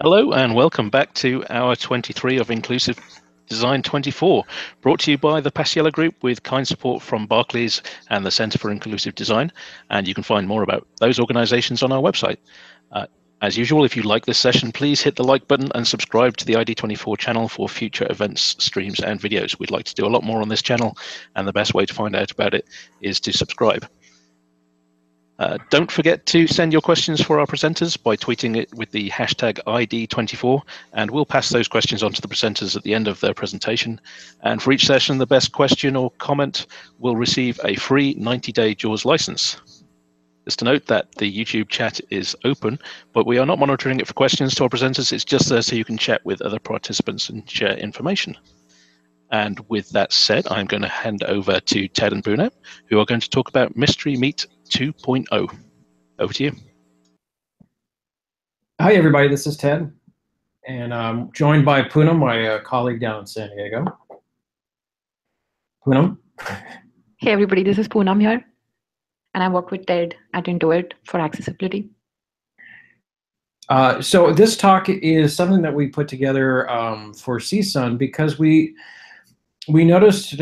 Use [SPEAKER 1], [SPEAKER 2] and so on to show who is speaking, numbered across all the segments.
[SPEAKER 1] Hello and welcome back to hour 23 of Inclusive Design 24, brought to you by the Paciella Group with kind support from Barclays and the Centre for Inclusive Design. And you can find more about those organisations on our website. As usual, if you like this session, please hit the like button and subscribe to the ID24 channel for future events, streams and videos. We'd like to do a lot more on this channel, and the best way to find out about it is to subscribe. Don't forget to send your questions for our presenters by tweeting it with the hashtag ID24, and we'll pass those questions on to the presenters at the end of their presentation. And for each session, the best question or comment will receive a free 90-day JAWS license. Just to note that the YouTube chat is open, but we are not monitoring it for questions to our presenters. It's just there so you can chat with other participants and share information. And with that said, I'm going to hand over to Ted and Poonam, who are going to talk about Mystery Meat 2.0. Over to you.
[SPEAKER 2] Hi, everybody. This is Ted, and I'm joined by Poonam, my colleague down in San Diego. Poonam?
[SPEAKER 3] Hey, everybody. This is Poonam here, and I work with Ted at Intuit for accessibility.
[SPEAKER 2] So this talk is something that we put together for CSUN because we noticed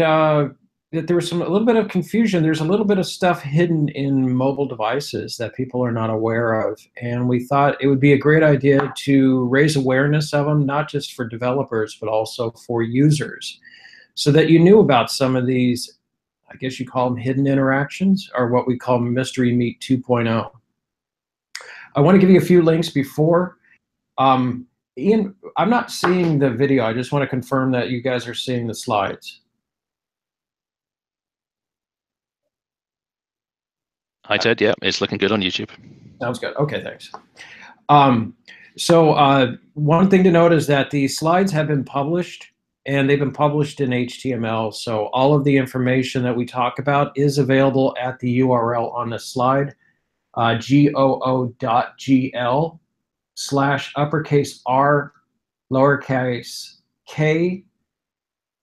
[SPEAKER 2] that there was a little bit of confusion. There's a little bit of stuff hidden in mobile devices that people are not aware of. And we thought it would be a great idea to raise awareness of them, not just for developers, but also for users, so that you knew about some of these, I guess you call them hidden interactions, or what we call Mystery Meat 2.0. I want to give you a few links before. Ian, I'm not seeing the video. I just want to confirm that you guys are seeing the slides.
[SPEAKER 1] Hi, Ted. Yeah, it's looking good on YouTube.
[SPEAKER 2] Sounds good. Okay, thanks. So one thing to note is that the slides have been published, and they've been published in HTML. So all of the information that we talk about is available at the URL on the slide, goo.gl/R lowercase k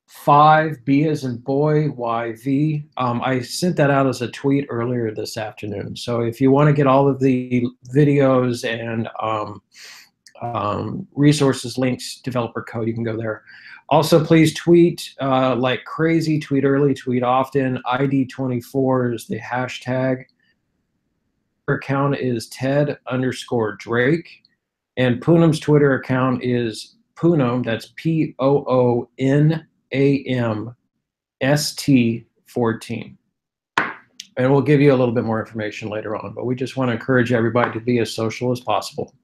[SPEAKER 2] 5 B as in boy YV. I sent that out as a tweet earlier this afternoon. So if you want to get all of the videos and resources, links, developer code, you can go there. Also, please tweet like crazy. Tweet early, tweet often. ID24 is the hashtag. Twitter account is Ted_Drake, and Poonam's Twitter account is Poonam. That's POONAMST14. And we'll give you a little bit more information later on, but we just want to encourage everybody to be as social as possible.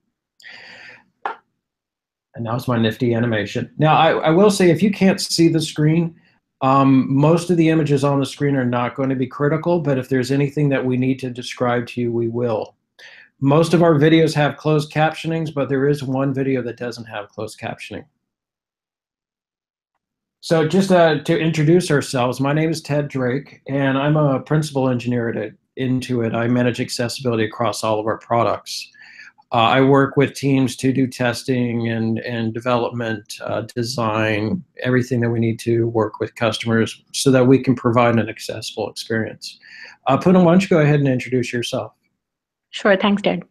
[SPEAKER 2] And now it's my nifty animation. Now, I will say, if you can't see the screen, most of the images on the screen are not going to be critical, but if there's anything that we need to describe to you, we will. Most of our videos have closed captionings, but there is one video that doesn't have closed captioning. So just to introduce ourselves, my name is Ted Drake, and I'm a principal engineer at Intuit. I manage accessibility across all of our products. I work with teams to do testing and development, design, everything that we need to work with customers so that we can provide an accessible experience. Poonam, why don't you go ahead and introduce yourself?
[SPEAKER 3] Sure, thanks, Ted.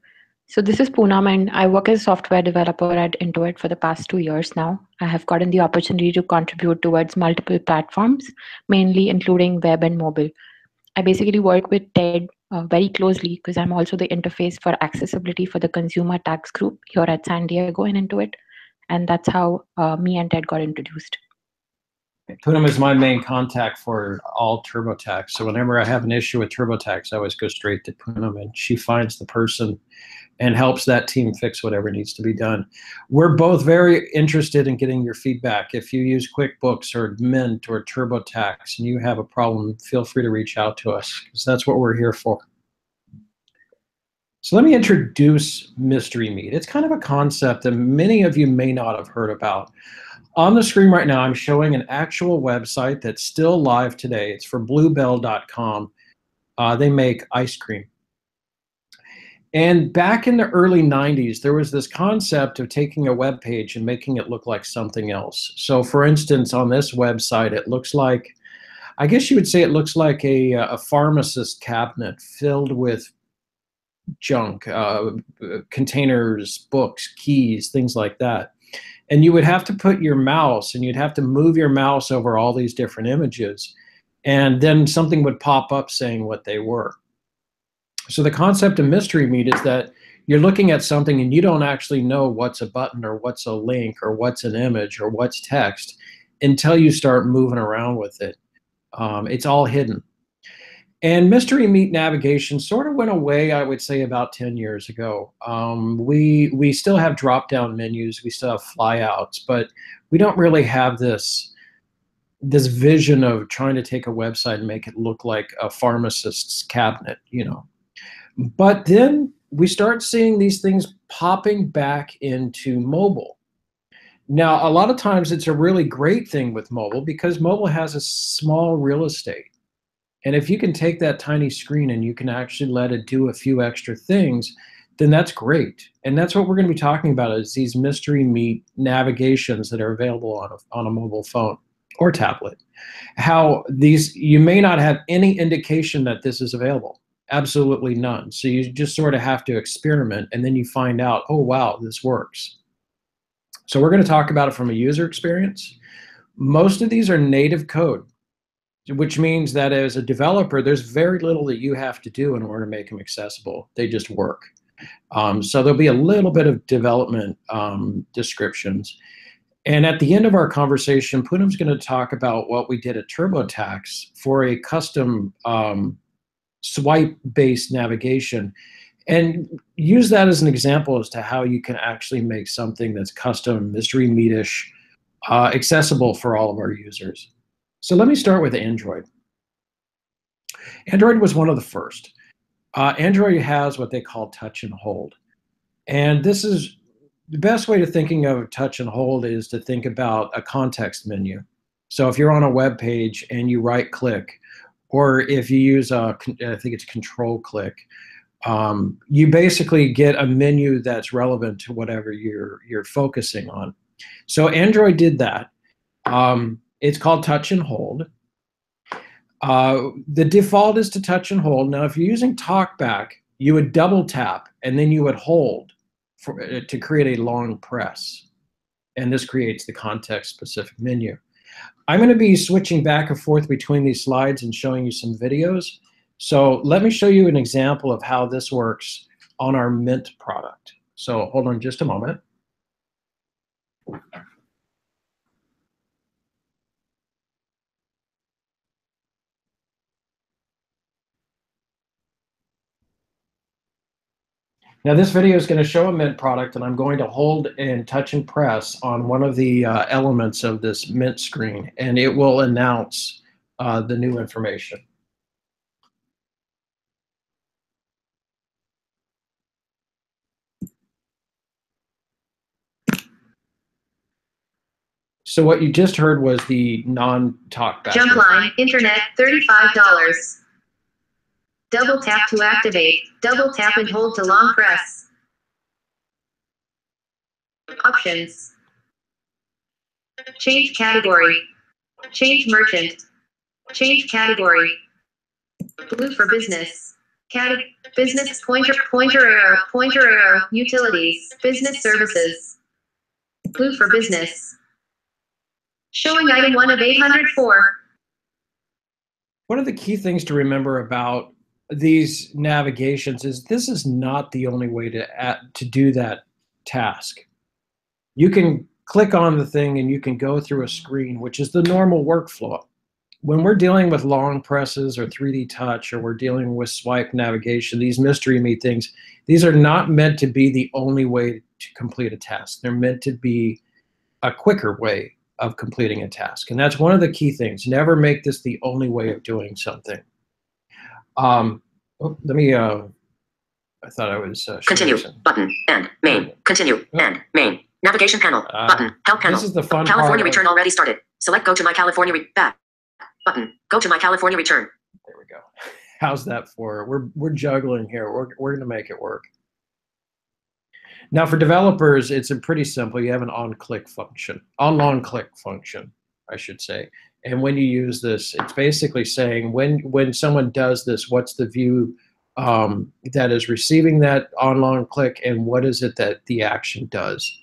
[SPEAKER 3] So this is Poonam, and I work as a software developer at Intuit for the past 2 years now. I have gotten the opportunity to contribute towards multiple platforms, mainly including web and mobile. I basically work with Ted very closely because I'm also the interface for accessibility for the consumer tax group here at San Diego and Intuit. And that's how me and Ted got introduced.
[SPEAKER 2] Poonam is my main contact for all TurboTax. So whenever I have an issue with TurboTax, I always go straight to Poonam, and she finds the person and helps that team fix whatever needs to be done. We're both very interested in getting your feedback. If you use QuickBooks or Mint or TurboTax and you have a problem, feel free to reach out to us, because that's what we're here for. So let me introduce Mystery Meat. It's kind of a concept that many of you may not have heard about. On the screen right now, I'm showing an actual website that's still live today. It's for bluebell.com. They make ice cream. And back in the early 90s, there was this concept of taking a web page and making it look like something else. So for instance, on this website, it looks like, I guess you would say it looks like a pharmacist cabinet filled with junk, containers, books, keys, things like that. And you would have to put your mouse, and you'd have to move your mouse over all these different images, and then something would pop up saying what they were. So the concept of mystery meat is that you're looking at something and you don't actually know what's a button or what's a link or what's an image or what's text until you start moving around with it. It's all hidden. And mystery meat navigation sort of went away, I would say, about 10 years ago. We still have drop-down menus, we still have flyouts, but we don't really have this vision of trying to take a website and make it look like a pharmacist's cabinet, you know. But then we start seeing these things popping back into mobile. Now, a lot of times it's a really great thing with mobile because mobile has a small real estate. And if you can take that tiny screen and you can actually let it do a few extra things, then that's great. And that's what we're going to be talking about, is these mystery meat navigations that are available on a mobile phone or tablet. How these, you may not have any indication that this is available. Absolutely none. So you just sort of have to experiment, and then you find out, oh, wow, this works. So we're going to talk about it from a user experience. Most of these are native code, which means that as a developer, there's very little that you have to do in order to make them accessible. They just work. So there'll be a little bit of development descriptions. And at the end of our conversation, Poonam's going to talk about what we did at TurboTax for a custom swipe-based navigation, and use that as an example as to how you can actually make something that's custom, mystery meatish, accessible for all of our users. So let me start with Android. Android was one of the first. Android has what they call touch and hold. And this is the best way to thinking of touch and hold is to think about a context menu. So if you're on a web page and you right click, or if you use, I think it's control click, you basically get a menu that's relevant to whatever you're focusing on. So Android did that. It's called touch and hold. The default is to touch and hold. Now, if you're using TalkBack, you would double tap and then you would hold to create a long press. And this creates the context-specific menu. I'm going to be switching back and forth between these slides and showing you some videos. So let me show you an example of how this works on our Mint product. So hold on just a moment. Now this video is going to show a Mint product, and I'm going to hold and touch and press on one of the elements of this Mint screen, and it will announce the new information. So what you just heard was the non-TalkBack.
[SPEAKER 4] Jump line, internet, $35. Double tap to activate. Double tap and hold to long press. Options. Change category. Change merchant. Change category. Blue for business. Business pointer arrow, utilities, business services. Blue for business. Showing item 1 of 804.
[SPEAKER 2] One of the key things to remember about these navigations is this is not the only way to do that task. You can click on the thing and you can go through a screen, which is the normal workflow. When we're dealing with long presses or 3D touch, or we're dealing with swipe navigation, these mystery meat things, these are not meant to be the only way to complete a task. They're meant to be a quicker way of completing a task. And that's one of the key things. Never make this the only way of doing something. I thought I was
[SPEAKER 5] continue button and main. Continue and main. Navigation panel button. Help panel.
[SPEAKER 2] This is the fun
[SPEAKER 5] California
[SPEAKER 2] part
[SPEAKER 5] return already started. Select go to my California back button. Go to my California return.
[SPEAKER 2] There we go. How's that for? We're juggling here. We're going to make it work. Now for developers, it's pretty simple. You have an on-click function, on-long click function, I should say. And when you use this, it's basically saying when someone does this, what's the view that is receiving that on-long click, and what is it that the action does.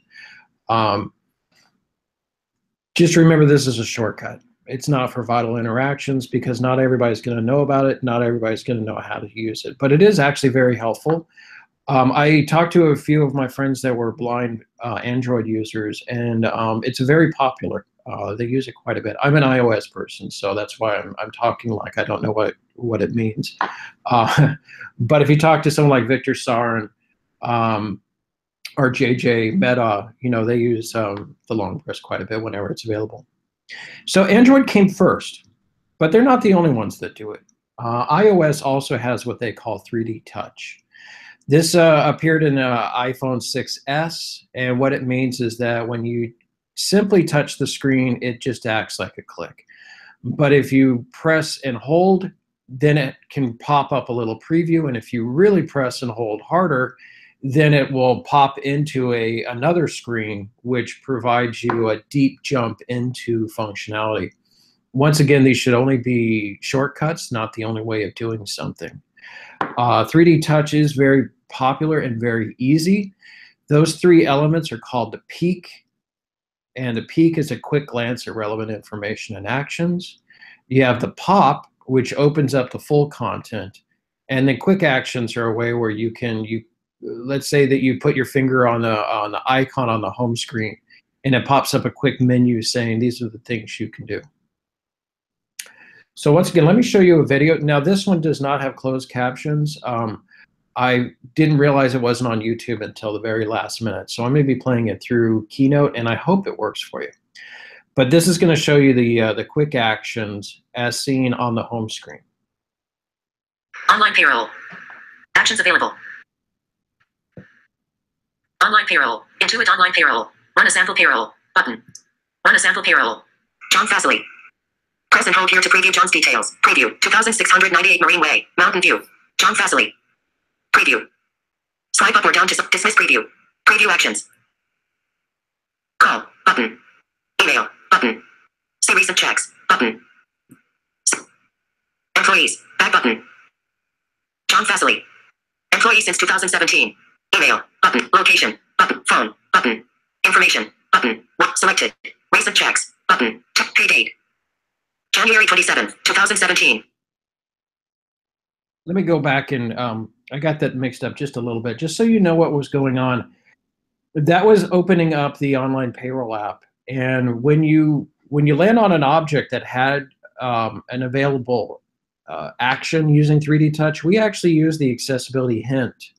[SPEAKER 2] Just remember, this is a shortcut. It's not for vital interactions because not everybody's going to know about it. Not everybody's going to know how to use it, but it is actually very helpful. I talked to a few of my friends that were blind Android users, and it's very popular. They use it quite a bit. I'm an iOS person, so that's why I'm talking like I don't know what it means. But if you talk to someone like Victor Sarin or JJ Mehta, you know, they use the long press quite a bit whenever it's available. So Android came first, but they're not the only ones that do it. iOS also has what they call 3D Touch. This appeared in iPhone 6s, and what it means is that when you simply touch the screen, it just acts like a click. But if you press and hold, then it can pop up a little preview, and if you really press and hold harder, then it will pop into another screen, which provides you a deep jump into functionality. Once again, these should only be shortcuts, not the only way of doing something. 3D Touch is very popular and very easy. Those three elements are called the peek, and the peek is a quick glance at relevant information and actions. You have the pop, which opens up the full content, and then quick actions are a way where you let's say that you put your finger on the icon on the home screen, and it pops up a quick menu saying these are the things you can do. So once again, let me show you a video. Now this one does not have closed captions. I didn't realize it wasn't on YouTube until the very last minute. So I'm going to be playing it through Keynote, and I hope it works for you. But this is going to show you the quick actions as seen on the home screen.
[SPEAKER 5] Online payroll. Actions available. Online payroll. Intuit online payroll. Run a sample payroll. Button. Run a sample payroll. John Fassily. Press and hold here to preview John's details. Preview. 2698 Marine Way, Mountain View. John Fassily. Preview. Swipe up or down to dismiss preview. Preview actions. Call. Button. Email. Button. See recent checks. Button. Employees. Back button. John Fassily. Employee since 2017. Email. Button. Location. Button. Phone. Button. Information. Button. Selected. Recent checks. Button. Check pay date. January 27th, 2017.
[SPEAKER 2] Let me go back and I got that mixed up just a little bit, just so you know what was going on. That was opening up the online payroll app, and when you land on an object that had an available action using 3D Touch, we actually use the accessibility hint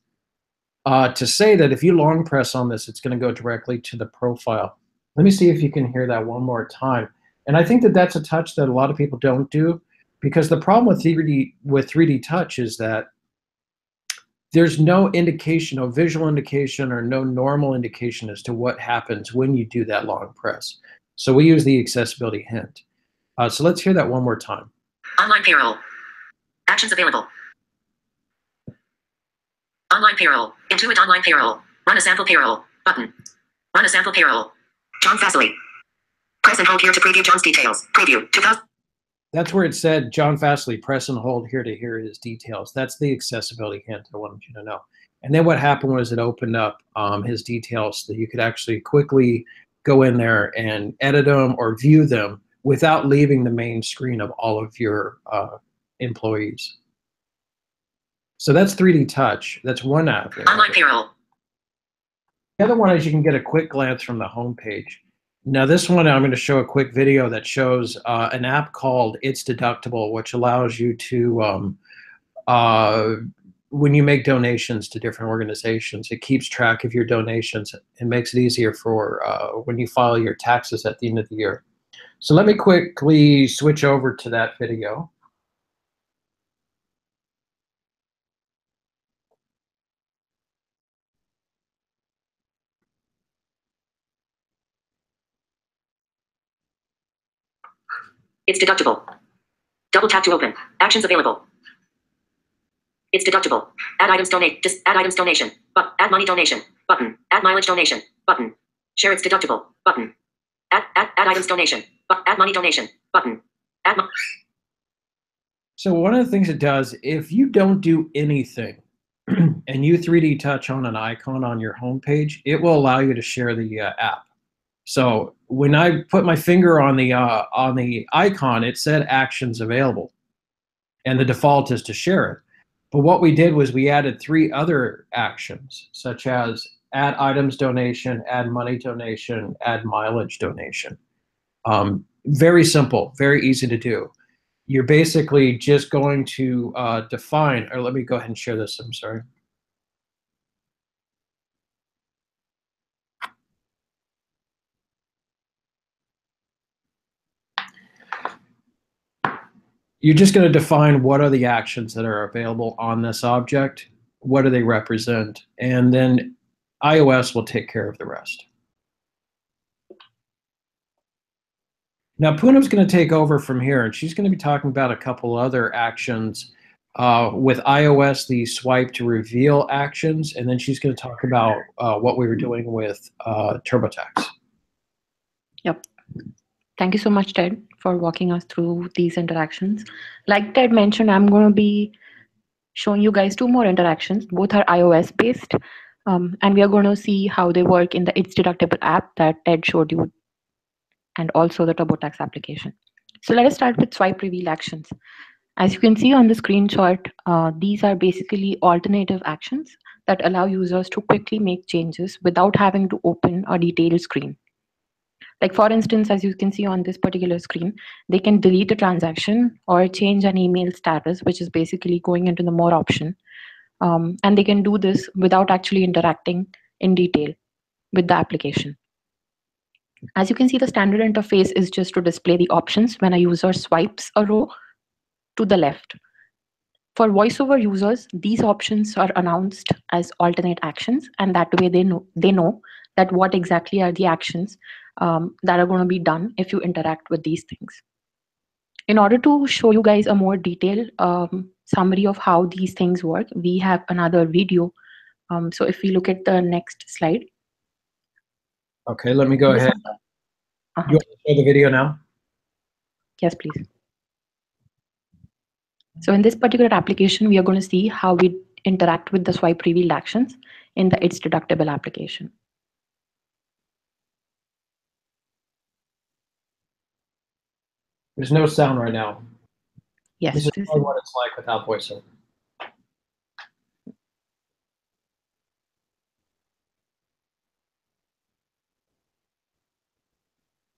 [SPEAKER 2] to say that if you long press on this, it's going to go directly to the profile. Let me see if you can hear that one more time. And I think that that's a touch that a lot of people don't do, because the problem with 3D Touch is that there's no indication, no visual indication or no normal indication as to what happens when you do that long press. So we use the accessibility hint. So let's hear that one more time.
[SPEAKER 5] Online payroll. Actions available. Online payroll. Intuit online payroll. Run a sample payroll. Button. Run a sample payroll. John Fassily. Press and hold here to preview John's details. Preview. 2000.
[SPEAKER 2] That's where it said John Fassily, press and hold here to hear his details. That's the accessibility hint I wanted you to know. And then what happened was it opened up his details so that you could actually quickly go in there and edit them or view them without leaving the main screen of all of your employees. So that's 3D Touch. That's one app.
[SPEAKER 5] Online payroll.
[SPEAKER 2] The other one is you can get a quick glance from the home page. Now this one, I'm going to show a quick video that shows an app called It's Deductible, which allows you to, when you make donations to different organizations, it keeps track of your donations and makes it easier for when you file your taxes at the end of the year. So let me quickly switch over to that video.
[SPEAKER 5] It's deductible. Double tap to open. Actions available. It's deductible. Add items donate. Add items donation. Add money donation. Button. Add mileage donation. Button. Share it's deductible. Button. Add items donation. Add money donation. Button.
[SPEAKER 2] So one of the things it does, if you don't do anything and you 3D touch on an icon on your homepage, it will allow you to share the app. So when I put my finger on the icon, it said actions available, and the default is to share it. But what we did was we added 3 other actions, such as add items donation, add money donation, add mileage donation. Very simple, very easy to do. You're basically just going to define, or let me go ahead and share this, I'm sorry. You're just going to define what are the actions that are available on this object, what do they represent, and then iOS will take care of the rest. Now Poonam's going to take over from here, and she's going to be talking about a couple other actions with iOS, the swipe to reveal actions, and then she's going to talk about what we were doing with TurboTax.
[SPEAKER 3] Yep. Thank you so much, Ted, for walking us through these interactions. Like Ted mentioned, I'm going to be showing you guys 2 more interactions. Both are iOS based, and we are going to see how they work in the It's Deductible app that Ted showed you, and also the TurboTax application. So let us start with swipe reveal actions. As you can see on the screenshot, these are basically alternative actions that allow users to quickly make changes without having to open a detailed screen. Like for instance, as you can see on this particular screen, they can delete a transaction or change an email status, which is basically going into the more option. And they can do this without actually interacting in detail with the application. As you can see, the standard interface is just to display the options when a user swipes a row to the left. For voiceover users, these options are announced as alternate actions, and that way they know that what exactly are the actions that are going to be done if you interact with these things. In order to show you guys a more detailed summary of how these things work, we have another video. So if we look at the next slide.
[SPEAKER 2] Okay, let me go ahead. You want to show the video now?
[SPEAKER 3] Yes, please. So in this particular application, we are going to see how we interact with the swipe revealed actions in the It's Deductible application.
[SPEAKER 2] There's no sound right now.
[SPEAKER 3] Yes.
[SPEAKER 2] This is what it's like without voiceover.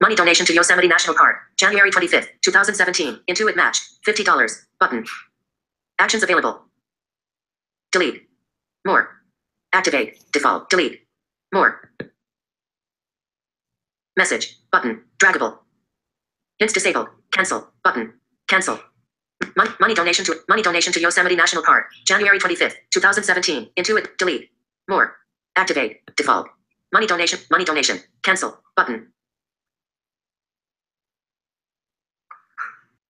[SPEAKER 5] Money donation to Yosemite National Park, January 25th, 2017. Intuit match, $50. Button. Actions available. Delete. More. Activate. Default. Delete. More. Message. Button. Draggable. Hints disabled. Cancel. Button. Cancel. Money donation to Yosemite National Park, January 25th, 2017. Intuit. Delete. More. Activate. Default. Money donation. Cancel. Button.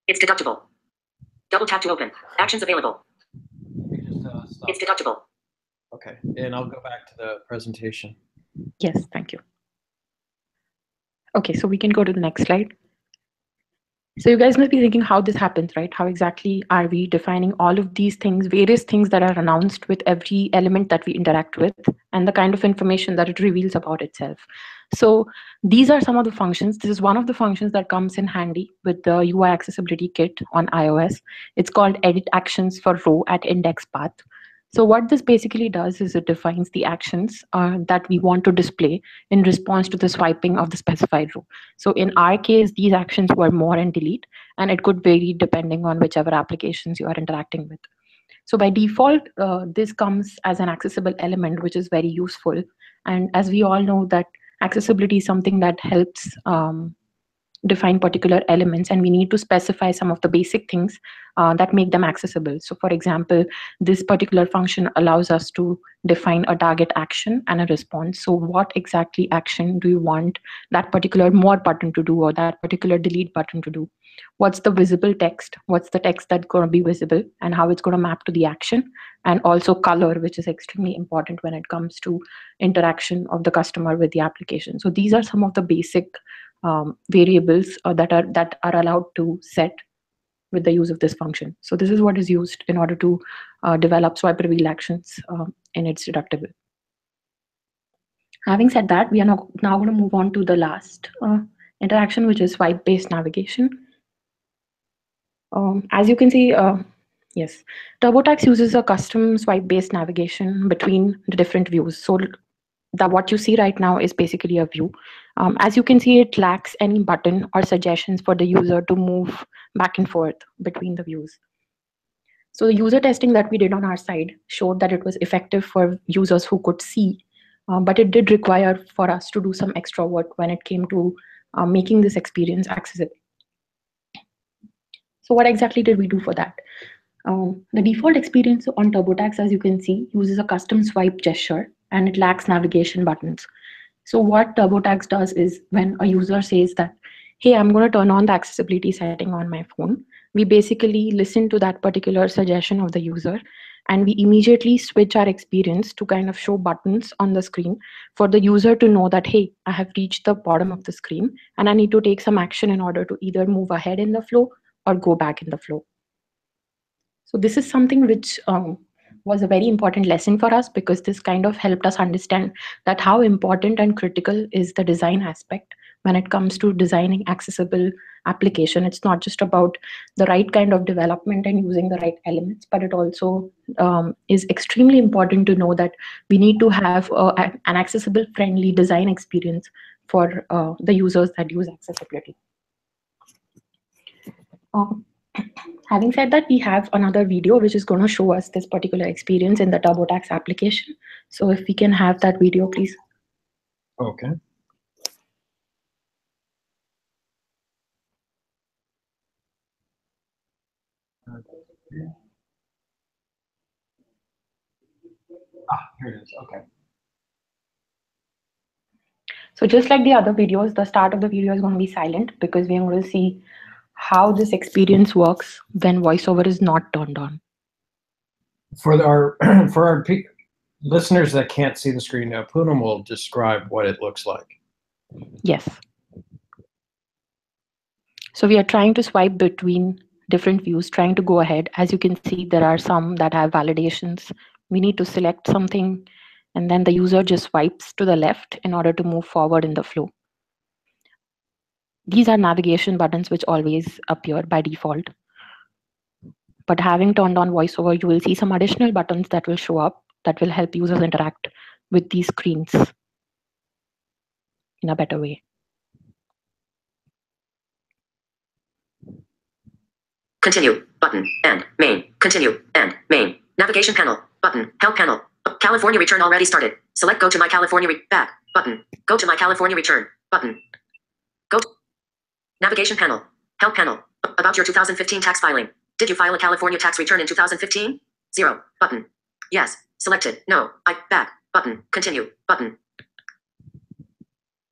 [SPEAKER 5] It's deductible. Double tap to open. Actions available. It's deductible.
[SPEAKER 2] Okay, and I'll go back to the presentation.
[SPEAKER 3] Yes, thank you. Okay, so we can go to the next slide. So you guys must be thinking how this happens, right? How exactly are we defining all of these things, various things that are announced with every element that we interact with, and the kind of information that it reveals about itself. So these are some of the functions. This is one of the functions that comes in handy with the UI accessibility kit on iOS. It's called Edit Actions for Row at Index Path. So what this basically does is it defines the actions that we want to display in response to the swiping of the specified row. So in our case, these actions were more and delete, and it could vary depending on whichever applications you are interacting with. So by default, this comes as an accessible element, which is very useful. And as we all know that accessibility is something that helps define particular elements, and we need to specify some of the basic things that make them accessible. So for example, this particular function allows us to define a target action and a response. So what exactly action do you want that particular more button to do, or that particular delete button to do? What's the visible text? What's the text that's going to be visible, and how it's going to map to the action? And also color, which is extremely important when it comes to interaction of the customer with the application. So these are some of the basic variables that are allowed to set with the use of this function. So this is what is used in order to develop swipe reveal actions in its deductible. Having said that, we are now going to move on to the last interaction, which is swipe-based navigation. As you can see, yes, TurboTax uses a custom swipe-based navigation between the different views. So what you see right now is basically a view. As you can see, it lacks any button or suggestions for the user to move back and forth between the views. So the user testing that we did on our side showed that it was effective for users who could see, but it did require for us to do some extra work when it came to making this experience accessible. So what exactly did we do for that? The default experience on TurboTax, as you can see, uses a custom swipe gesture and it lacks navigation buttons. So what TurboTax does is when a user says that, hey, I'm going to turn on the accessibility setting on my phone, we basically listen to that particular suggestion of the user and we immediately switch our experience to kind of show buttons on the screen for the user to know that, hey, I have reached the bottom of the screen and I need to take some action in order to either move ahead in the flow or go back in the flow. So this is something which was a very important lesson for us, because this kind of helped us understand that how important and critical is the design aspect when it comes to designing accessible application. It's not just about the right kind of development and using the right elements, but it also is extremely important to know that we need to have an accessible, friendly design experience for the users that use accessibility. Having said that, we have another video which is going to show us this particular experience in the TurboTax application. So if we can have that video, please.
[SPEAKER 2] Okay. Here it is. Okay.
[SPEAKER 3] So just like the other videos, the start of the video is going to be silent because we are going to see how this experience works when voiceover is not turned on.
[SPEAKER 2] For our listeners that can't see the screen now, Poonam will describe what it looks like.
[SPEAKER 3] Yes. So we are trying to swipe between different views, trying to go ahead. As you can see, there are some that have validations. We need to select something, and then the user just swipes to the left in order to move forward in the flow. These are navigation buttons which always appear by default. But having turned on voiceover, you will see some additional buttons that will show up that will help users interact with these screens in a better way.
[SPEAKER 5] Continue, button, and main, continue, and main. Navigation panel, button, help panel. California return already started. Select go to my California back, button. Go to my California return, button. Go to navigation panel, help panel. About your 2015 tax filing. Did you file a California tax return in 2015? 0, button. Yes, selected, no, back, button, continue, button.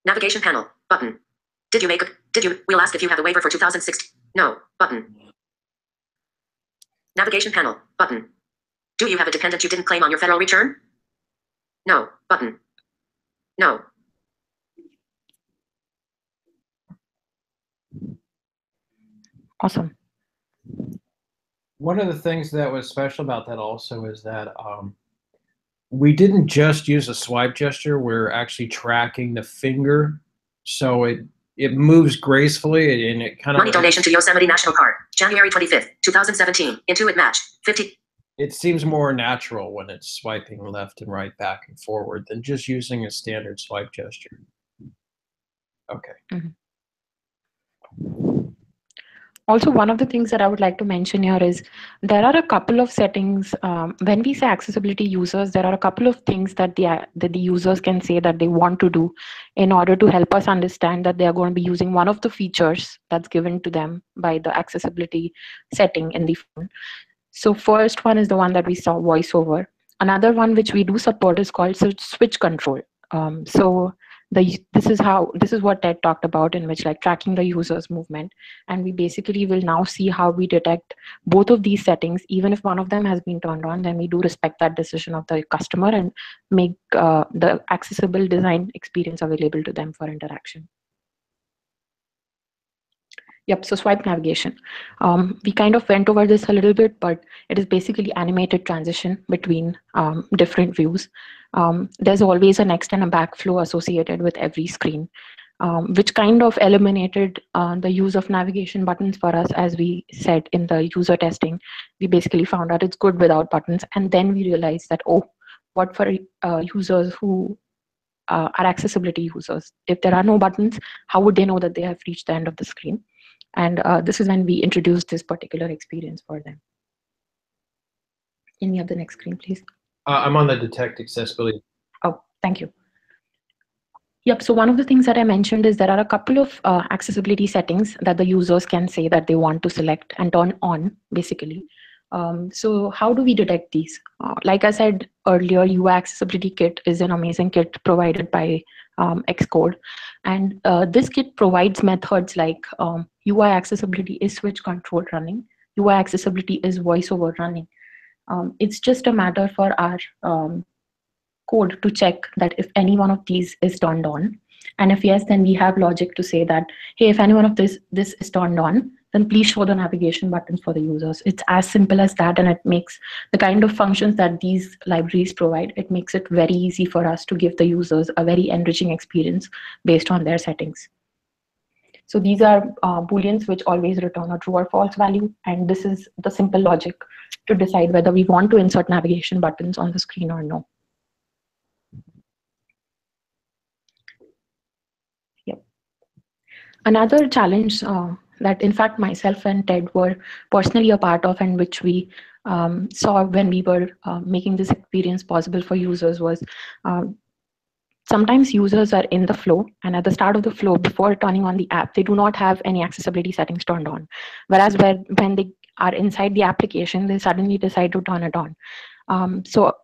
[SPEAKER 5] Navigation panel, button. We'll ask if you have a waiver for 2016. No, button. Navigation panel, button. Do you have a dependent you didn't claim on your federal return? No, button. No.
[SPEAKER 3] Awesome.
[SPEAKER 2] One of the things that was special about that also is that we didn't just use a swipe gesture. We're actually tracking the finger, so it moves gracefully and it kind of.
[SPEAKER 5] Money donation to Yosemite National Park, January 25th, 2017. Intuit match, 50.
[SPEAKER 2] It seems more natural when it's swiping left and right, back and forward, than just using a standard swipe gesture. Okay.
[SPEAKER 3] Mm-hmm. Also, one of the things that I would like to mention here is there are a couple of settings. When we say accessibility users, there are a couple of things that the users can say that they want to do in order to help us understand that they are going to be using one of the features that's given to them by the accessibility setting in the phone. So first one is the one that we saw, voiceover. Another one which we do support is called switch control. This is what Ted talked about, in which like tracking the user's movement, and we basically will now see how we detect both of these settings. Even if one of them has been turned on, then we do respect that decision of the customer and make the accessible design experience available to them for interaction. Yep, so swipe navigation. We kind of went over this a little bit, but it is basically animated transition between different views. There's always a next and a back flow associated with every screen, which kind of eliminated the use of navigation buttons for us. As we said in the user testing, we basically found out it's good without buttons. And then we realized that, oh, what for users who are accessibility users? If there are no buttons, how would they know that they have reached the end of the screen? And this is when we introduced this particular experience for them. Can we have the next screen, please?
[SPEAKER 2] I'm on the detect accessibility.
[SPEAKER 3] Oh, thank you. Yep, so one of the things that I mentioned is there are a couple of accessibility settings that the users can say that they want to select and turn on, basically. So how do we detect these? Like I said earlier, UI Accessibility Kit is an amazing kit provided by Xcode. And this kit provides methods like UI accessibility is switch control running, UI accessibility is voiceover running. It's just a matter for our code to check that if any one of these is turned on. And if yes, then we have logic to say that, hey, if any one of this is turned on, then please show the navigation buttons for the users. It's as simple as that, and it makes the kind of functions that these libraries provide, it makes it very easy for us to give the users a very enriching experience based on their settings. So these are booleans which always return a true or false value, and this is the simple logic to decide whether we want to insert navigation buttons on the screen or no. Yep. Another challenge that in fact myself and Ted were personally a part of, and which we saw when we were making this experience possible for users, was sometimes users are in the flow, and at the start of the flow, before turning on the app, they do not have any accessibility settings turned on. Whereas when they are inside the application, they suddenly decide to turn it on. So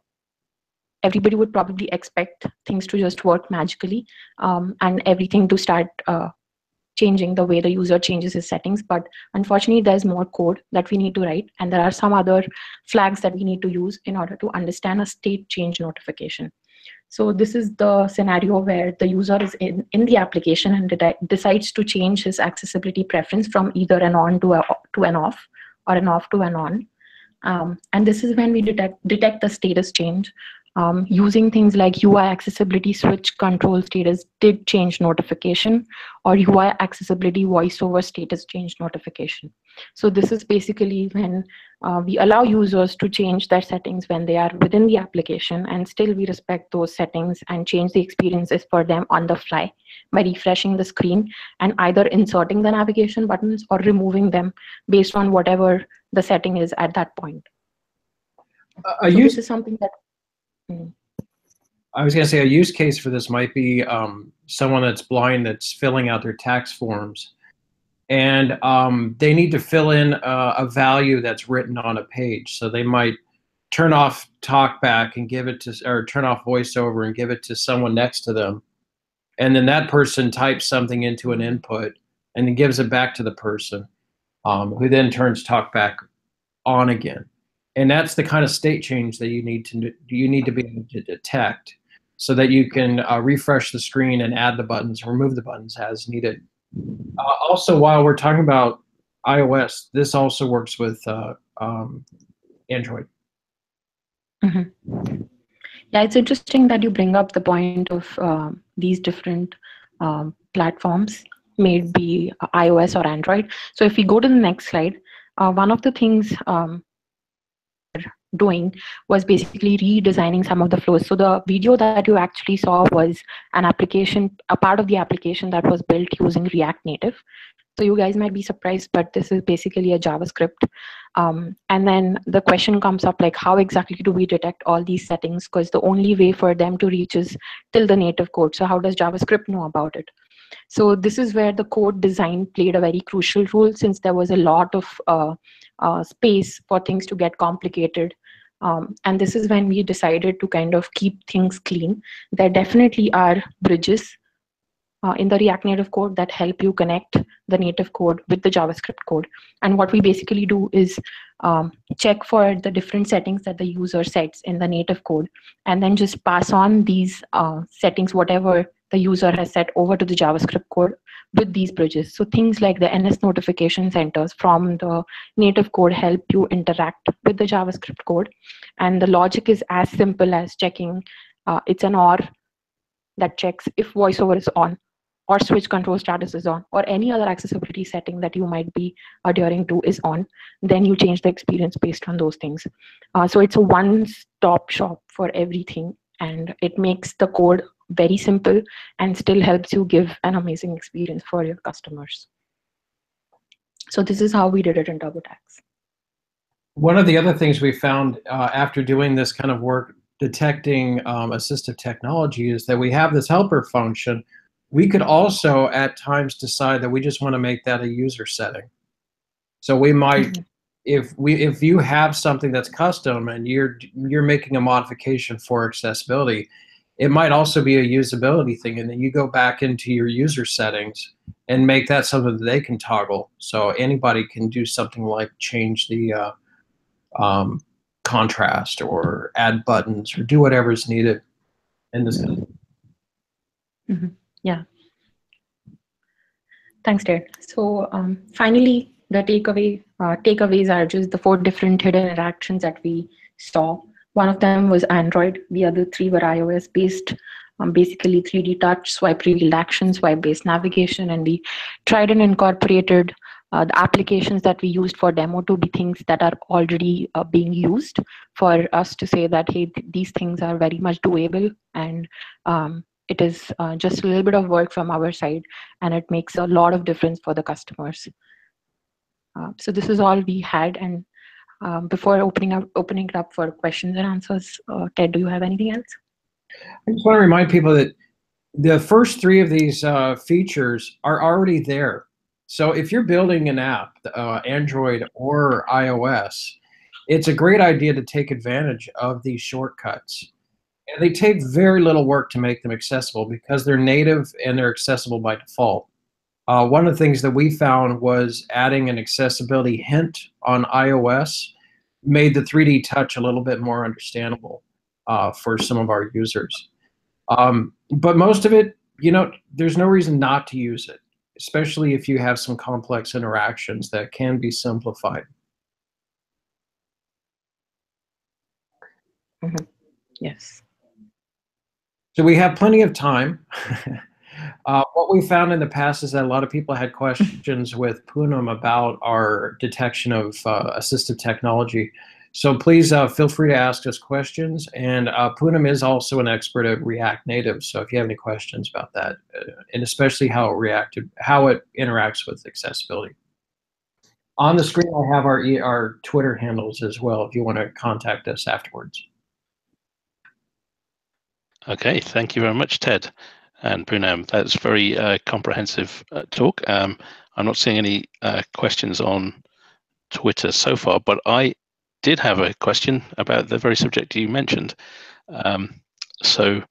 [SPEAKER 3] everybody would probably expect things to just work magically and everything to start changing the way the user changes his settings. But unfortunately, there's more code that we need to write, and there are some other flags that we need to use in order to understand a state change notification. So this is the scenario where the user is in the application and decides to change his accessibility preference from either an on to an off, or an off to an on. And this is when we detect the status change using things like UI accessibility switch control status did change notification, or UI accessibility voiceover status change notification. So this is basically when we allow users to change their settings when they are within the application, and still we respect those settings and change the experiences for them on the fly by refreshing the screen and either inserting the navigation buttons or removing them based on whatever the setting is at that point. So this is something that
[SPEAKER 2] I was going to say a use case for this might be someone that's blind that's filling out their tax forms, and they need to fill in a value that's written on a page. So they might turn off talkback and give it to, or turn off voiceover and give it to someone next to them, and then that person types something into an input and then gives it back to the person, who then turns talkback on again. And that's the kind of state change that you need to be able to detect, so that you can refresh the screen and add the buttons, remove the buttons as needed. Also, while we're talking about iOS, this also works with Android.
[SPEAKER 3] Mm-hmm. Yeah, it's interesting that you bring up the point of these different platforms, may it be iOS or Android. So if we go to the next slide, one of the things doing was basically redesigning some of the flows. So the video that you actually saw was an application, a part of the application that was built using React Native. So you guys might be surprised, but this is basically a JavaScript. And then the question comes up, like, how exactly do we detect all these settings? Because the only way for them to reach is till the native code. So how does JavaScript know about it? So this is where the code design played a very crucial role, since there was a lot of space for things to get complicated. And this is when we decided to kind of keep things clean. There definitely are bridges in the React Native code that help you connect the native code with the JavaScript code. And what we basically do is check for the different settings that the user sets in the native code, and then just pass on these settings, whatever the user has set over to the JavaScript code with these bridges. So things like the NS notification centers from the native code help you interact with the JavaScript code. And the logic is as simple as checking it's an OR that checks if voiceover is on, or switch control status is on, or any other accessibility setting that you might be adhering to is on. Then you change the experience based on those things. So it's a one-stop shop for everything, and it makes the code very simple and still helps you give an amazing experience for your customers. So this is how we did it in TurboTax.
[SPEAKER 2] One of the other things we found after doing this kind of work detecting assistive technology is that we have this helper function. We could also at times decide that we just want to make that a user setting. So we might, if you have something that's custom and you're making a modification for accessibility, it might also be a usability thing, and then you go back into your user settings and make that something that they can toggle. So anybody can do something like change the contrast or add buttons or do whatever is needed in this.
[SPEAKER 3] Yeah. Thanks, Ted. So finally, the takeaways are just the 4 different hidden interactions that we saw. One of them was Android. The other 3 were iOS based, basically 3D touch, swipe revealed action, swipe based navigation, and we tried and incorporated the applications that we used for demo to be things that are already being used for us to say that, hey, these things are very much doable, and it is just a little bit of work from our side, and it makes a lot of difference for the customers. So this is all we had, and before opening it up for questions and answers, Ted, do you have anything else?
[SPEAKER 2] I just want to remind people that the first 3 of these features are already there. So if you're building an app, Android or iOS, it's a great idea to take advantage of these shortcuts. And they take very little work to make them accessible because they're native and they're accessible by default. One of the things that we found was adding an accessibility hint on iOS made the 3D touch a little bit more understandable for some of our users. But most of it, there's no reason not to use it, especially if you have some complex interactions that can be simplified.
[SPEAKER 3] Yes.
[SPEAKER 2] So we have plenty of time. What we found in the past is that a lot of people had questions with Poonam about our detection of assistive technology. So please feel free to ask us questions. And Poonam is also an expert at React Native. So if you have any questions about that, and especially how it interacts with accessibility. On the screen, I have our Twitter handles as well if you want to contact us afterwards.
[SPEAKER 1] Okay, thank you very much, Ted and Poonam. That's very comprehensive talk. I'm not seeing any questions on Twitter so far, but I did have a question about the very subject you mentioned. So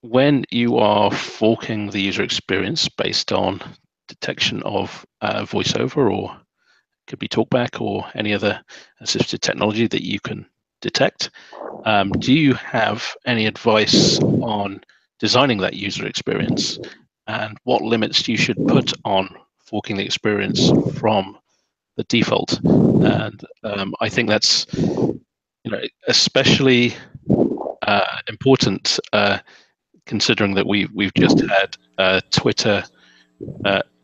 [SPEAKER 1] when you are forking the user experience based on detection of voiceover, or it could be talkback or any other assistive technology that you can detect, do you have any advice on designing that user experience and what limits you should put on forking the experience from the default? And I think that's especially important considering that we've just had Twitter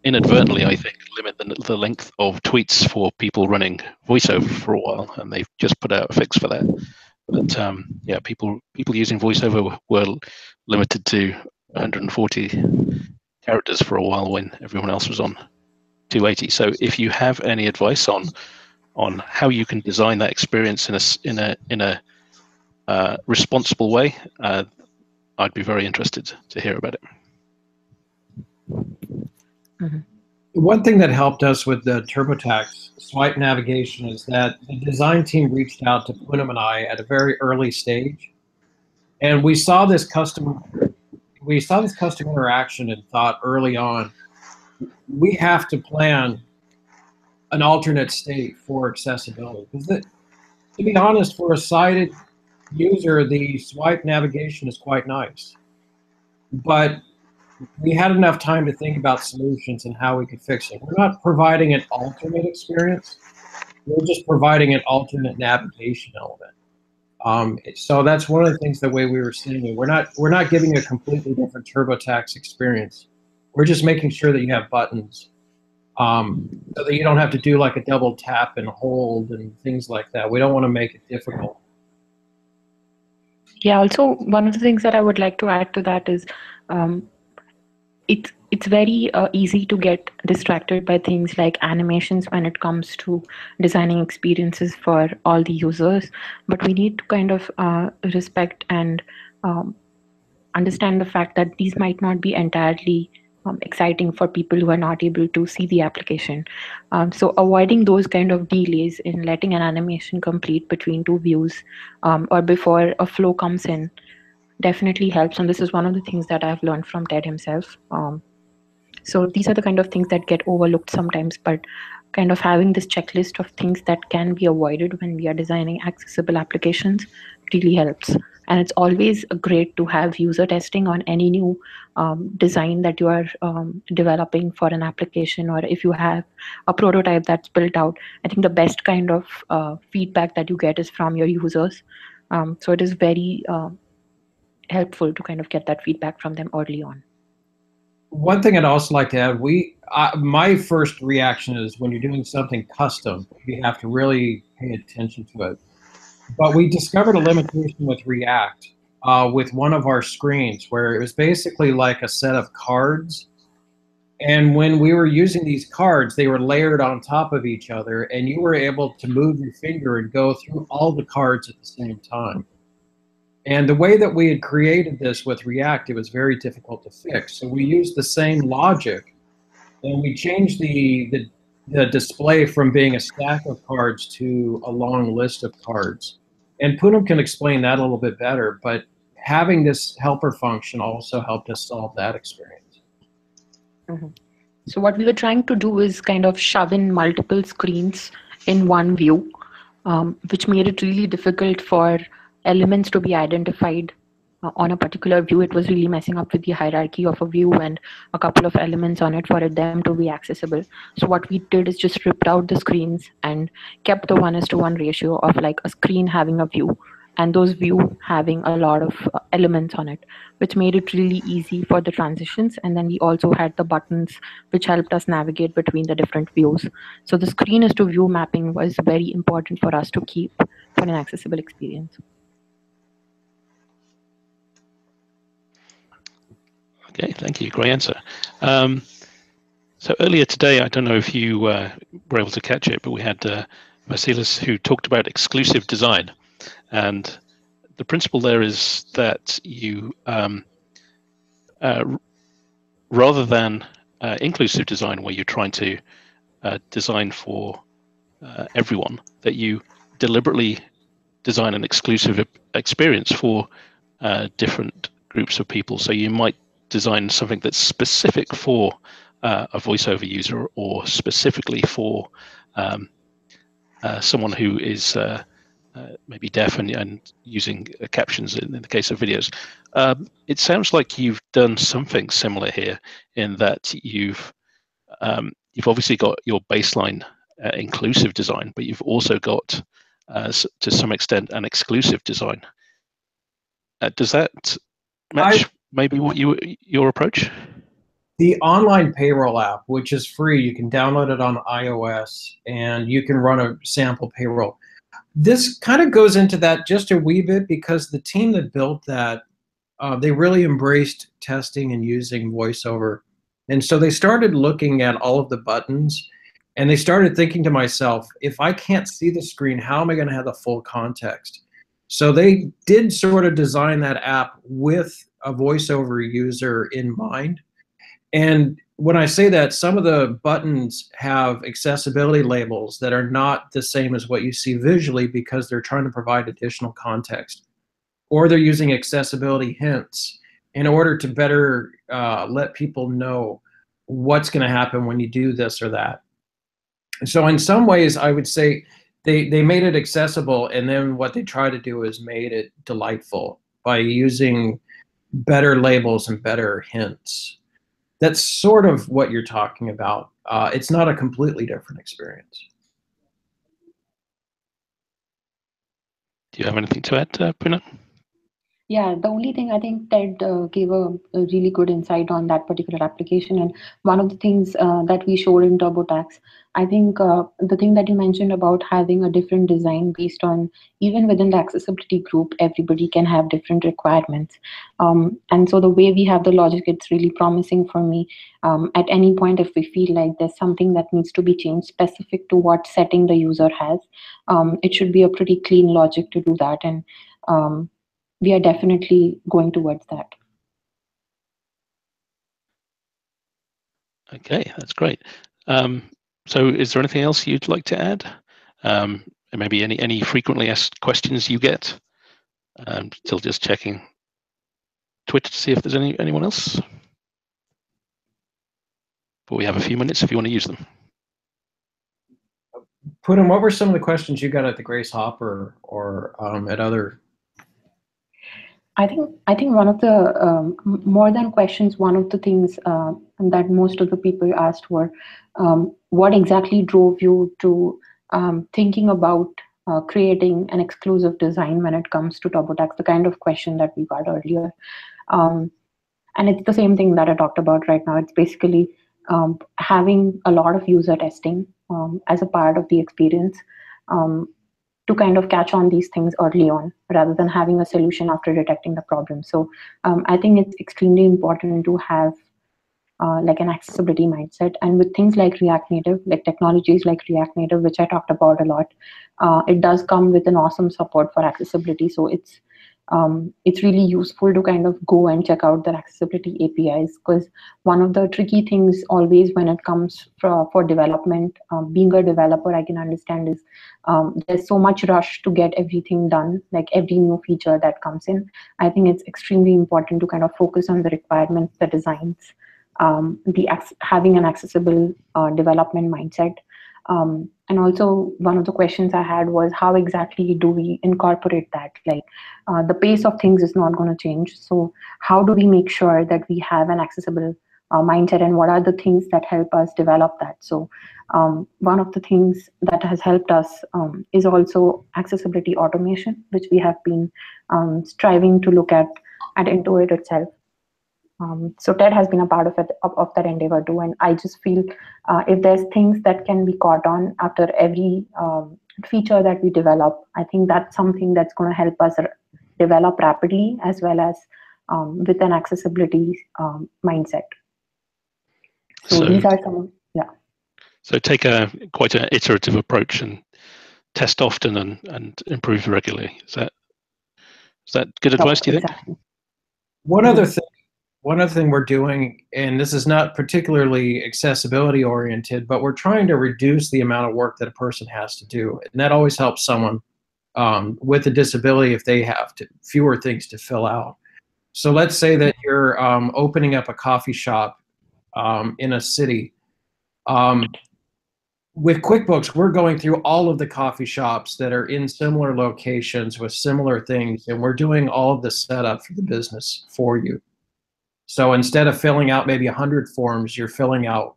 [SPEAKER 1] inadvertently, I think, limit the length of tweets for people running voiceover for a while, and they've just put out a fix for that. But yeah, people using voiceover were limited to 140 characters for a while when everyone else was on 280. So if you have any advice on how you can design that experience in a responsible way, I'd be very interested to hear about it.
[SPEAKER 2] One thing that helped us with the TurboTax swipe navigation is that the design team reached out to Poonam and I at a very early stage, and we saw this custom interaction and thought early on, we have to plan an alternate state for accessibility. Because to be honest, for a sighted user, the swipe navigation is quite nice. but we had enough time to think about solutions and how we could fix it. We're not providing an alternate experience. We're just providing an alternate navigation element. So that's one of the things, the way we were seeing it. We're not giving a completely different TurboTax experience. We're just making sure that you have buttons, so that you don't have to do like a double tap and hold and things like that. We don't want to make it difficult.
[SPEAKER 3] Yeah, also one of the things that I would like to add to that is it's very easy to get distracted by things like animations when it comes to designing experiences for all the users, but we need to kind of respect and understand the fact that these might not be entirely exciting for people who are not able to see the application. So avoiding those kind of delays in letting an animation complete between two views or before a flow comes in definitely helps. And this is one of the things that I've learned from Ted himself. So these are the kind of things that get overlooked sometimes, but kind of having this checklist of things that can be avoided when we are designing accessible applications really helps. And it's always great to have user testing on any new design that you are developing for an application, or if you have a prototype that's built out. I think the best kind of feedback that you get is from your users. So it is very helpful to kind of get that feedback from them early on.
[SPEAKER 2] One thing I'd also like to add, my first reaction is when you're doing something custom, you have to really pay attention to it. But we discovered a limitation with React with one of our screens, where it was basically like a set of cards. And when we were using these cards, they were layered on top of each other, and you were able to move your finger and go through all the cards at the same time. And the way that we had created this with React, it was very difficult to fix. So we used the same logic, and we changed the display from being a stack of cards to a long list of cards. And Poonam can explain that a little bit better, but having this helper function also helped us solve that experience.
[SPEAKER 3] Mm-hmm. So what we were trying to do is kind of shove in multiple screens in one view, which made it really difficult for elements to be identified on a particular view. It was really messing up with the hierarchy of a view and a couple of elements on it for them to be accessible. So what we did is just ripped out the screens and kept the 1:1 ratio of like a screen having a view and those view having a lot of elements on it, which made it really easy for the transitions. And then we also had the buttons, which helped us navigate between the different views. So the screen is to view mapping was very important for us to keep for an accessible experience.
[SPEAKER 1] Okay, thank you. Great answer. So earlier today, I don't know if you were able to catch it, but we had Vasilis who talked about exclusive design. And the principle there is that you, rather than inclusive design, where you're trying to design for everyone, that you deliberately design an exclusive experience for different groups of people. So you might design something that's specific for a voiceover user, or specifically for someone who is maybe deaf and using captions in the case of videos. It sounds like you've done something similar here, in that you've obviously got your baseline inclusive design, but you've also got to some extent an exclusive design. Does that match maybe what your approach?
[SPEAKER 2] The online payroll app, which is free, you can download it on iOS, and you can run a sample payroll. This kind of goes into that just a wee bit, because the team that built that, they really embraced testing and using voiceover. And so they started looking at all of the buttons, and they started thinking to myself, if I can't see the screen, how am I going to have the full context? So they did sort of design that app with a voiceover user in mind. And when I say that, some of the buttons have accessibility labels that are not the same as what you see visually, because they're trying to provide additional context. Or they're using accessibility hints in order to better let people know what's going to happen when you do this or that. So in some ways, I would say they made it accessible, and then what they try to do is made it delightful by using better labels and better hints. That's sort of what you're talking about. It's not a completely different experience.
[SPEAKER 1] Do you have anything to add, Poonam?
[SPEAKER 3] Yeah, the only thing I think Ted gave a really good insight on that particular application. And one of the things that we showed in TurboTax, I think the thing that you mentioned about having a different design based on, even within the accessibility group, everybody can have different requirements. And so the way we have the logic, it's really promising for me. At any point, if we feel like there's something that needs to be changed specific to what setting the user has, it should be a pretty clean logic to do that. And we are definitely going towards that.
[SPEAKER 1] Okay, that's great. So is there anything else you'd like to add? And maybe any frequently asked questions you get? Still just checking Twitter to see if there's anyone else. But we have a few minutes if you want to use them.
[SPEAKER 2] Poonam, what were some of the questions you got at the Grace Hopper or at other?
[SPEAKER 3] I think one of the more than questions, one of the things that most of the people asked were, what exactly drove you to thinking about creating an exclusive design when it comes to TurboTax, the kind of question that we got earlier. And it's the same thing that I talked about right now. It's basically having a lot of user testing as a part of the experience. To kind of catch on these things early on, rather than having a solution after detecting the problem. So I think it's extremely important to have like an accessibility mindset. And with things like React Native, like technologies like React Native, which I talked about a lot, it does come with an awesome support for accessibility. So it's really useful to kind of go and check out their accessibility APIs, because one of the tricky things always when it comes for development, being a developer, I can understand is there's so much rush to get everything done, like every new feature that comes in. I think it's extremely important to kind of focus on the requirements, the designs, having an accessible development mindset. And also one of the questions I had was, how exactly do we incorporate that? Like the pace of things is not going to change. So how do we make sure that we have an accessible mindset, and what are the things that help us develop that? So one of the things that has helped us is also accessibility automation, which we have been striving to look at Intuit itself. So Ted has been a part of that endeavor too, and I just feel if there's things that can be caught on after every feature that we develop, I think that's something that's going to help us develop rapidly, as well as with an accessibility mindset. So these are some, yeah.
[SPEAKER 1] So take quite an iterative approach and test often and improve regularly. Is that good advice, do you think?
[SPEAKER 3] Exactly.
[SPEAKER 2] One other thing we're doing, and this is not particularly accessibility oriented, but we're trying to reduce the amount of work that a person has to do. And that always helps someone with a disability if they have fewer things to fill out. So let's say that you're opening up a coffee shop in a city. With QuickBooks, we're going through all of the coffee shops that are in similar locations with similar things, and we're doing all of the setup for the business for you. So instead of filling out maybe 100 forms, you're filling out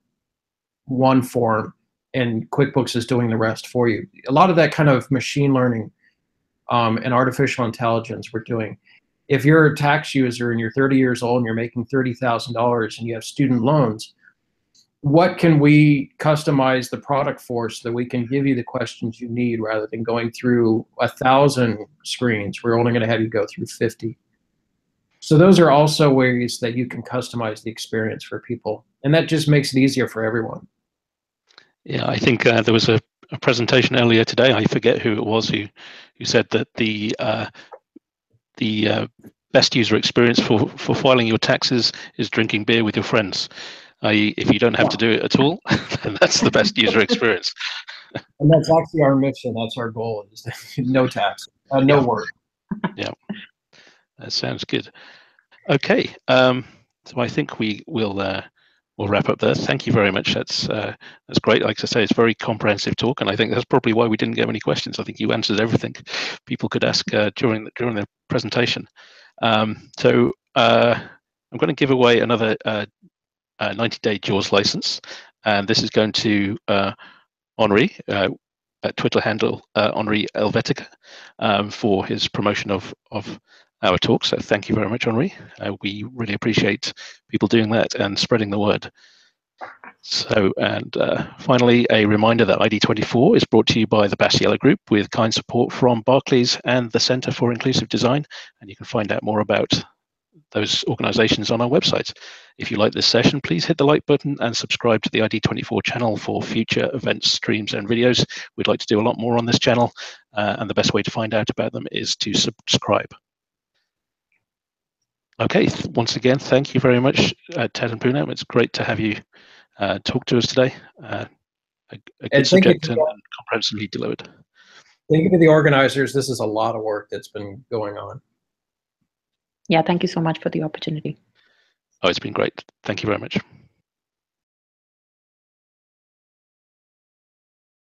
[SPEAKER 2] one form, and QuickBooks is doing the rest for you. A lot of that kind of machine learning and artificial intelligence we're doing. If you're a tax user and you're 30 years old and you're making $30,000 and you have student loans, what can we customize the product for so that we can give you the questions you need rather than going through 1,000 screens? We're only going to have you go through 50. So those are also ways that you can customize the experience for people, and that just makes it easier for everyone.
[SPEAKER 1] Yeah, I think there was a presentation earlier today. I forget who it was who said that the best user experience for filing your taxes is drinking beer with your friends. I.e., if you don't have to do it at all, then that's the best user experience.
[SPEAKER 2] And that's actually our mission. That's our goal: is no tax, no work.
[SPEAKER 1] Yeah, that sounds good. Okay, so I think we'll wrap up there. Thank you very much. That's great. Like I say, it's a very comprehensive talk, and I think that's probably why we didn't get any questions. I think you answered everything people could ask during the presentation. So I'm going to give away another 90-day JAWS license, and this is going to Henri, Twitter handle Henri Helvetica, for his promotion of our talk. So thank you very much, Henri. We really appreciate people doing that and spreading the word. So, and finally, a reminder that ID24 is brought to you by the Bassiello Group with kind support from Barclays and the Centre for Inclusive Design. And you can find out more about those organizations on our website. If you like this session, please hit the like button and subscribe to the ID24 channel for future events, streams, and videos. We'd like to do a lot more on this channel, and the best way to find out about them is to subscribe. Okay, once again, thank you very much, Ted and Poonam. It's great to have you talk to us today. A good subject and comprehensively delivered.
[SPEAKER 2] Thank you to the organizers. This is a lot of work that's been going on.
[SPEAKER 3] Yeah, thank you so much for the opportunity.
[SPEAKER 1] Oh, it's been great. Thank you very much.